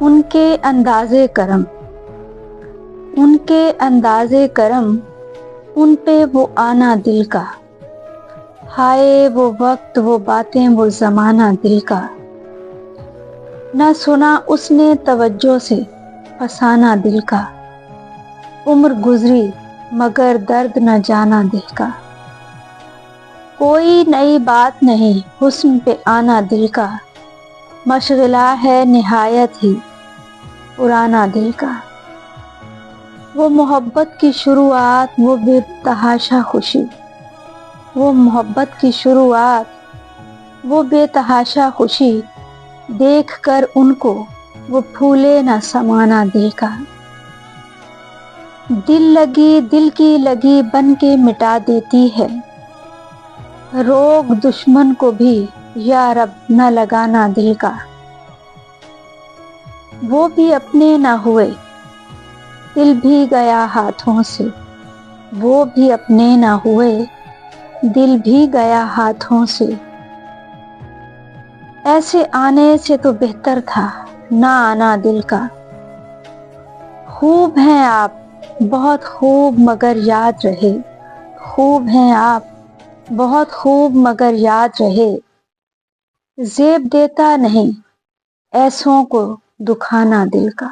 ان کے اندازے کرم، ان کے اندازے کرم، ان پہ وہ آنا دل کا، ہائے وہ وقت وہ باتیں وہ زمانہ دل کا، نہ سنا اس نے توجہ سے فسانہ دل کا، عمر گزری مگر درد نہ جانا دل کا، کوئی نئی بات نہیں حسن پہ آنا دل کا، مشغلہ ہے نہایت ہی پرانا دل کا، وہ محبت کی شروعات وہ بے تحاشا خوشی، وہ محبت کی شروعات وہ بے تحاشا خوشی، دیکھ کر ان کو وہ پھولے نہ سمانا دل کا، دل لگی دل کی لگی بن کے مٹا دیتی ہے، روگ دشمن کو بھی یا رب نہ لگانا دل کا، وہ بھی اپنے نہ ہوئے دل بھی گیا ہاتھوں سے، وہ بھی اپنے نہ ہوئے دل بھی گیا ہاتھوں سے، ایسے آنے سے تو بہتر تھا نہ آنا دل کا، خوب ہیں آپ بہت خوب مگر یاد رہے، خوب ہیں آپ بہت خوب مگر یاد رہے، زیب دیتا نہیں ایسوں کو دکھانا دل کا۔